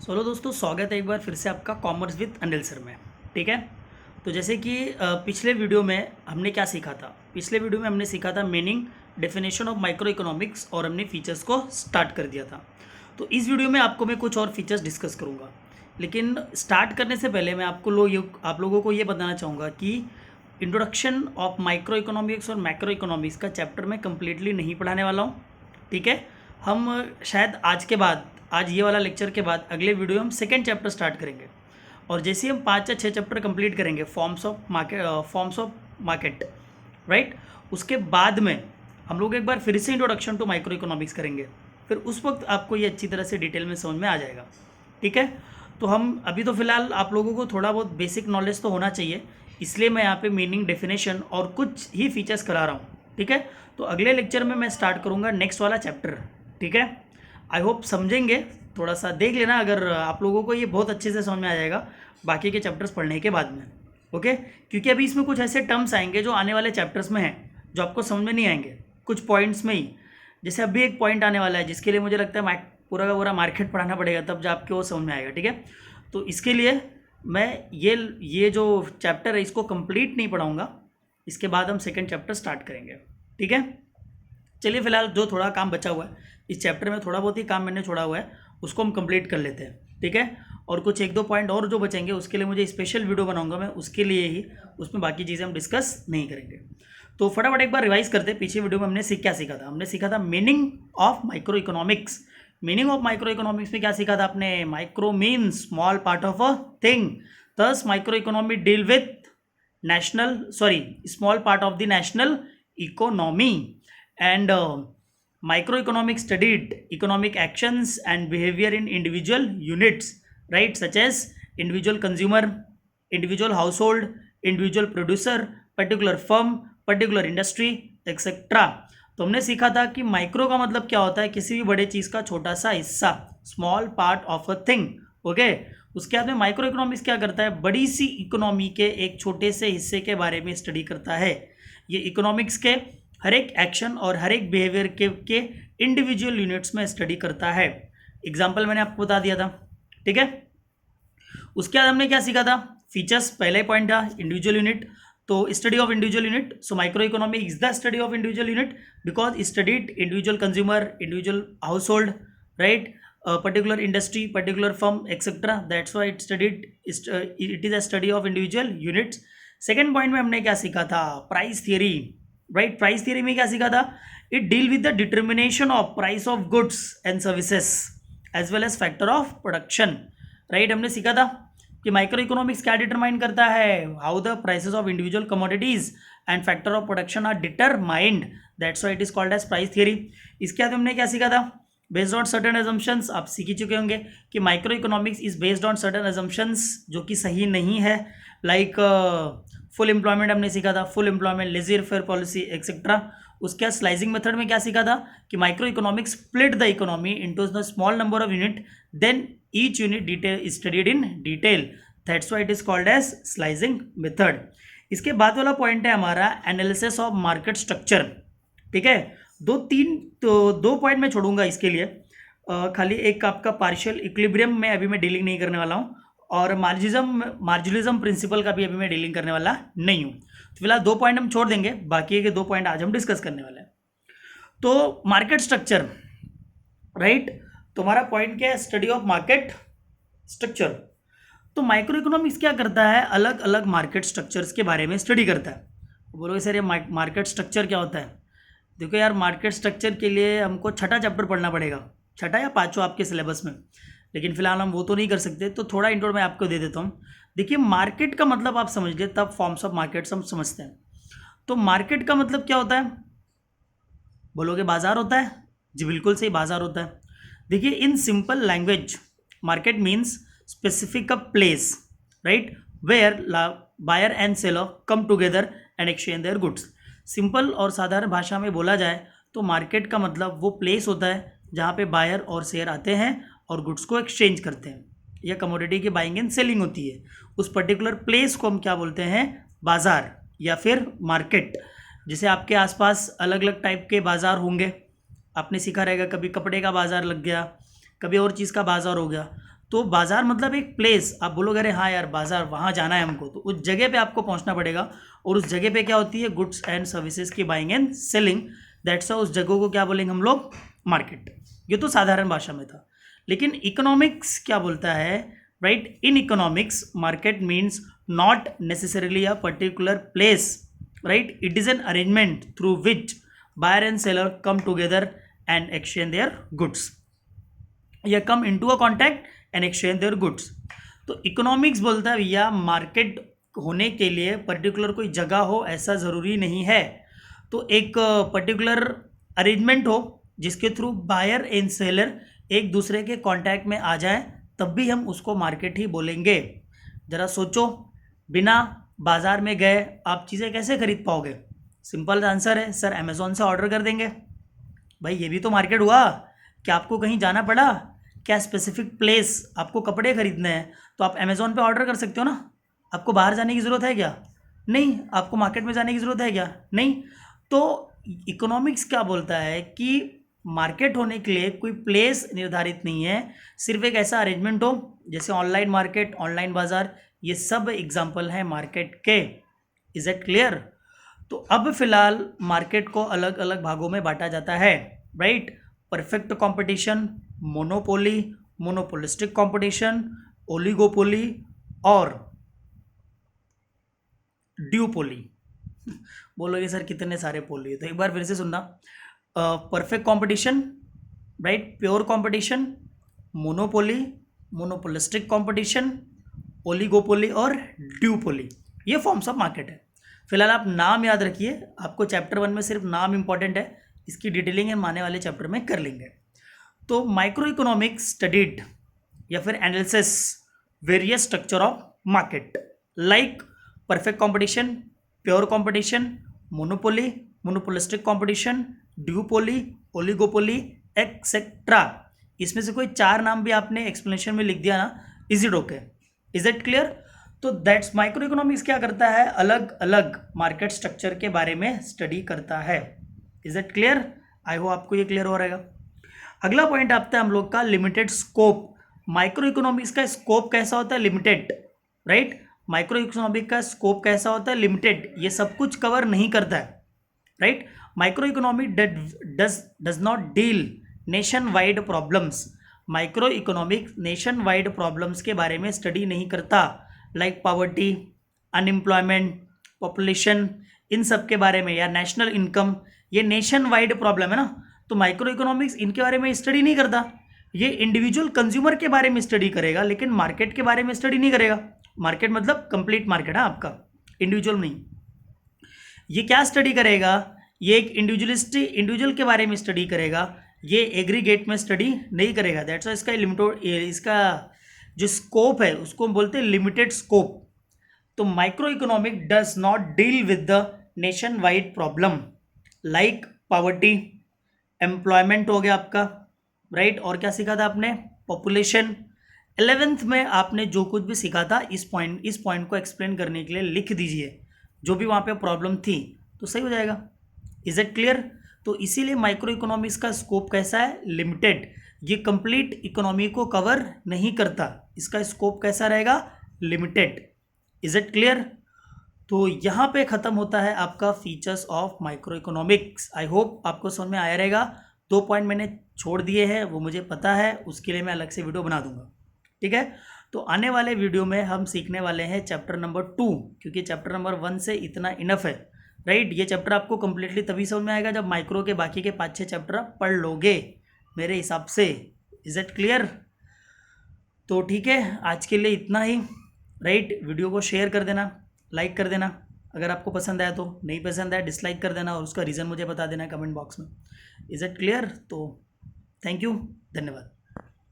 Solo दोस्तों, स्वागत है एक बार फिर से आपका कॉमर्स विद अनिल सर में। ठीक है। तो जैसे कि पिछले वीडियो में हमने क्या सीखा था। पिछले वीडियो में हमने सीखा था meaning, definition of micro economics और हमने फीचर्स को स्टार्ट कर दिया था। तो इस वीडियो में आपको मैं कुछ और फीचर्स डिस्कस करूँगा, लेकिन स्टार्ट करने से पहले मैं आप लोगों को ये बताना चाहूँगा कि इंट्रोडक्शन ऑफ माइक्रो इकोनॉमिक्स और मैक्रो इकोनॉमिक्स का चैप्टर मैं कम्प्लीटली नहीं पढ़ाने वाला हूँ। ठीक है। हम शायद आज ये वाला लेक्चर के बाद अगले वीडियो हम सेकेंड चैप्टर स्टार्ट करेंगे, और जैसे ही हम 5 या 6 चैप्टर कंप्लीट करेंगे फॉर्म्स ऑफ मार्केट, राइट, उसके बाद में हम लोग एक बार फिर से इंट्रोडक्शन टू माइक्रो इकोनॉमिक्स करेंगे। फिर उस वक्त आपको ये अच्छी तरह से डिटेल में समझ में आ जाएगा। ठीक है। तो हम अभी तो फिलहाल आप लोगों को थोड़ा बहुत बेसिक नॉलेज तो होना चाहिए, इसलिए मैं यहाँ पे मीनिंग, डेफिनेशन और कुछ ही फीचर्स करा रहा हूँ। ठीक है। तो अगले लेक्चर में मैं स्टार्ट करूँगा नेक्स्ट वाला चैप्टर। ठीक है। आई होप समझेंगे, थोड़ा सा देख लेना, अगर आप लोगों को ये बहुत अच्छे से समझ में आ जाएगा बाकी के चैप्टर्स पढ़ने के बाद में। ओके। क्योंकि अभी इसमें कुछ ऐसे टर्म्स आएंगे जो आने वाले चैप्टर्स में हैं, जो आपको समझ में नहीं आएंगे कुछ पॉइंट्स में ही। जैसे अभी एक पॉइंट आने वाला है जिसके लिए मुझे लगता है पूरा का पूरा मार्केट पढ़ाना पड़ेगा, तब जा आपके वो समझ में आएगा। ठीक है। तो इसके लिए मैं ये जो चैप्टर है इसको कंप्लीट नहीं पढ़ाऊँगा, इसके बाद हम सेकेंड चैप्टर स्टार्ट करेंगे। ठीक है। चलिए फिलहाल जो थोड़ा काम बचा हुआ है इस चैप्टर में, थोड़ा बहुत ही काम मैंने छोड़ा हुआ है, उसको हम कंप्लीट कर लेते हैं। ठीक है। और कुछ एक दो पॉइंट और जो बचेंगे उसके लिए मुझे स्पेशल वीडियो बनाऊंगा मैं, उसके लिए ही, उसमें बाकी चीज़ें हम डिस्कस नहीं करेंगे। तो फटाफट एक बार रिवाइज करते हैं। पीछे वीडियो में हमने क्या सीखा था। हमने सीखा था meaning of micro economics. Meaning of micro economics में क्या सीखा था आपने? Micro means small part of a thing, thus micro economy deal with small part of the national economy, and microeconomics studied economic actions and behavior in individual units, right, such as individual consumer, individual household, individual producer, particular firm, particular industry, etc. तो हमने सीखा था कि micro का मतलब क्या होता है, किसी भी बड़े चीज़ का छोटा सा हिस्सा, small part of a thing. Okay. उसके बाद में माइक्रो इकोनॉमिक्स क्या करता है? बड़ी सी इकोनॉमी के एक छोटे से हिस्से के बारे में स्टडी करता है। ये इकोनॉमिक्स के हर एक एक्शन और हर एक बिहेवियर के इंडिविजुअल यूनिट्स में स्टडी करता है। एग्जाम्पल मैंने आपको बता दिया था। ठीक है। उसके बाद हमने क्या सीखा था? फीचर्स, पहले पॉइंट था इंडिविजुअल यूनिट, तो study of individual unit. So micro economy is the study of individual unit because studied individual consumer, individual household, right, particular industry, particular firm, etc. That's why it is a study of individual units. Second point में हमने क्या सीखा था? Price theory, right. Price theory में क्या सीखा था? It deal with the determination of price of goods and services as well as factor of production, right. हमने सीखा था कि माइक्रो इकोनॉमिक्स क्या डिटरमाइन करता है? How the prices of individual commodities and factor of production are determined, that's why it is called as price theory. इसके बाद हमने क्या सीखा था? बेस्ड ऑन सर्टन एजम्पशंस, आप सीख ही चुके होंगे कि micro economics is based on certain assumptions जो कि सही नहीं है, लाइक फुल एम्प्लॉयमेंट हमने सीखा था, full employment, laissez faire policy, etcetera. उसके बाद स्लाइसिंग मेथड में क्या सीखा था कि microeconomics split the economy into the small number of unit, then each unit detail is studied in detail, that's why it is called as slicing method. इसके बाद वाला पॉइंट है हमारा एनालिसिस ऑफ मार्केट स्ट्रक्चर। ठीक है। दो point मैं छोड़ूंगा इसके लिए, खाली एक आपका पार्शियल इक्विलिब्रियम में अभी मैं डीलिंग नहीं करने वाला हूँ, और मार्जिनलिज्म प्रिंसिपल का भी अभी मैं डीलिंग करने वाला नहीं हूँ। तो फिलहाल 2 पॉइंट हम छोड़ देंगे, बाकी के 2 पॉइंट आज हम डिस्कस करने वाले हैं। तो मार्केट स्ट्रक्चर, राइट, तुम्हारा पॉइंट क्या है? Study of market structure. तो माइक्रो इकोनॉमिक्स क्या करता है? अलग अलग मार्केट स्ट्रक्चर्स के बारे में स्टडी करता है। बोलोगे सर ये मार्केट स्ट्रक्चर क्या होता है? देखो यार, मार्केट स्ट्रक्चर के लिए हमको छठा चैप्टर पढ़ना पड़ेगा, छठा या पाँचवा आपके सिलेबस में, लेकिन फिलहाल हम वो तो नहीं कर सकते, तो थोड़ा इंट्रो मैं आपको दे देता हूँ। देखिए, मार्केट का मतलब आप समझ गए, तब फॉर्म्स ऑफ मार्केट्स हम समझते हैं। तो मार्केट का मतलब क्या होता है? बोलोगे बाजार होता है? जी बिल्कुल सही, बाजार होता है। देखिए, in simple language market means specific a place, right, where buyer and seller come together and exchange their goods. Simple और साधारण भाषा में बोला जाए तो मार्केट का मतलब वो प्लेस होता है जहाँ पे बायर और सेलर आते हैं और गुड्स को एक्सचेंज करते हैं, या कमोडिटी की बाइंग एंड सेलिंग होती है। उस पर्टिकुलर प्लेस को हम क्या बोलते हैं? बाजार या फिर मार्केट। जैसे आपके आसपास अलग अलग टाइप के बाज़ार होंगे, आपने सीखा रहेगा, कभी कपड़े का बाज़ार लग गया, कभी और चीज़ का बाज़ार हो गया। तो बाजार मतलब एक प्लेस, आप बोलोगे अरे हाँ यार बाजार वहाँ जाना है हमको, तो उस जगह पे आपको पहुँचना पड़ेगा, और उस जगह पे क्या होती है, गुड्स एंड सर्विसेज की बाइंग एंड सेलिंग, दैट्स उस जगह को क्या बोलेंगे हम लोग, मार्केट। ये तो साधारण भाषा में था, लेकिन इकोनॉमिक्स क्या बोलता है, right, in economics market means not necessarily a particular place, right, it is an arrangement through which buyer and seller come together and exchange their goods, या come into a contact and exchange their goods. तो economics बोलता है भैया market होने के लिए particular कोई जगह हो ऐसा ज़रूरी नहीं है, तो एक पर्टिकुलर अरेंजमेंट हो जिसके थ्रू बायर एंड सेलर एक दूसरे के कांटेक्ट में आ जाए, तब भी हम उसको मार्केट ही बोलेंगे। ज़रा सोचो, बिना बाजार में गए आप चीज़ें कैसे खरीद पाओगे? सिंपल आंसर है सर, अमेज़ॉन से ऑर्डर कर देंगे। भाई ये भी तो मार्केट हुआ। क्या आपको कहीं जाना पड़ा? क्या स्पेसिफिक प्लेस आपको कपड़े खरीदने हैं तो आप अमेज़ॉन पे ऑर्डर कर सकते हो ना? आपको बाहर जाने की ज़रूरत है क्या? नहीं। आपको मार्केट में जाने की ज़रूरत है क्या? नहीं। तो इकोनॉमिक्स क्या बोलता है कि मार्केट होने के लिए कोई प्लेस निर्धारित नहीं है, सिर्फ एक ऐसा अरेंजमेंट हो, जैसे ऑनलाइन मार्केट, ऑनलाइन बाजार, ये सब एग्जाम्पल हैं मार्केट के। Is it clear? तो अब फिलहाल मार्केट को अलग अलग भागों में बांटा जाता है, right. Perfect competition, monopoly, monopolistic competition, oligopoly और ड्यूपोली। बोलोगे सर कितने सारे पोली, तो एक बार फिर से सुनना। Perfect competition, right, pure competition, monopoly, monopolistic competition, oligopoly और ड्यूपोली, ये फॉर्म्स ऑफ मार्केट है। फिलहाल आप नाम याद रखिए, आपको चैप्टर 1 में सिर्फ नाम इंपॉर्टेंट है, इसकी डिटेलिंग हम आने वाले चैप्टर में कर लेंगे। तो माइक्रो इकोनॉमिक्स स्टडीड या फिर analysis various structure of market like perfect competition, pure competition, monopoly, monopolistic competition, duopoly, oligopoly etcetera. इसमें से कोई 4 नाम भी आपने एक्सप्लेनेशन में लिख दिया ना, is it okay? Is it clear? तो दैट्स माइक्रो इकोनॉमिक्स क्या करता है, अलग अलग मार्केट स्ट्रक्चर के बारे में स्टडी करता है। Is it clear? I hope आपको ये क्लियर हो रहेगा। अगला पॉइंट आता है हम लोग का लिमिटेड स्कोप। माइक्रो इकोनॉमिक्स का स्कोप कैसा होता है? Limited, right. माइक्रो इकोनॉमिक का स्कोप कैसा होता है? लिमिटेड, ये सब कुछ कवर नहीं करता है, right. Micro economic does not deal nation wide problems. Micro economic nation wide problems के बारे में स्टडी नहीं करता, लाइक पॉवर्टी, अनएम्प्लॉयमेंट, पॉपुलेशन, इन सब के बारे में, या नेशनल इनकम, ये नेशन वाइड प्रॉब्लम है ना, तो माइक्रो इकोनॉमिक्स इनके बारे में स्टडी नहीं करता। ये इंडिविजुअल कंज्यूमर के बारे में स्टडी करेगा, लेकिन मार्केट के बारे में स्टडी नहीं करेगा। मार्केट मतलब कंप्लीट मार्केट है आपका, इंडिविजुअल नहीं। ये क्या स्टडी करेगा? ये एक इंडिविजुअल के बारे में स्टडी करेगा, ये एग्रीगेट में स्टडी नहीं करेगा। दैट्स वाई इसका इसका जो स्कोप है उसको बोलते हैं लिमिटेड स्कोप। तो micro economic does not deal with the nation wide problem like poverty, employment हो गया आपका, राइट। और क्या सीखा था आपने? पॉपुलेशन। 11th में आपने जो कुछ भी सीखा था, इस पॉइंट को एक्सप्लेन करने के लिए लिख दीजिए, जो भी वहाँ पे प्रॉब्लम थी, तो सही हो जाएगा। Is it clear? तो इसीलिए माइक्रो इकोनॉमिक्स का स्कोप कैसा है? लिमिटेड। ये कंप्लीट इकोनॉमी को कवर नहीं करता, इसका स्कोप कैसा रहेगा? लिमिटेड। Is it clear? तो यहाँ पे ख़त्म होता है आपका features of micro economics. I hope आपको समझ में आया रहेगा। 2 पॉइंट मैंने छोड़ दिए हैं, वो मुझे पता है, उसके लिए मैं अलग से वीडियो बना दूंगा, ठीक है। तो आने वाले वीडियो में हम सीखने वाले हैं चैप्टर नंबर 2, क्योंकि चैप्टर नंबर 1 से इतना इनफ है, राइट। ये चैप्टर आपको कंप्लीटली तभी समझ में आएगा जब माइक्रो के बाकी के 5-6 चैप्टर आप पढ़ लोगे मेरे हिसाब से। Is it clear? तो ठीक है, आज के लिए इतना ही, राइट। वीडियो को शेयर कर देना, लाइक कर देना, अगर आपको पसंद आया तो, नहीं पसंद आया डिसलाइक कर देना, और उसका रीज़न मुझे बता देना कमेंट बॉक्स में। Is it clear? तो थैंक यू, धन्यवाद।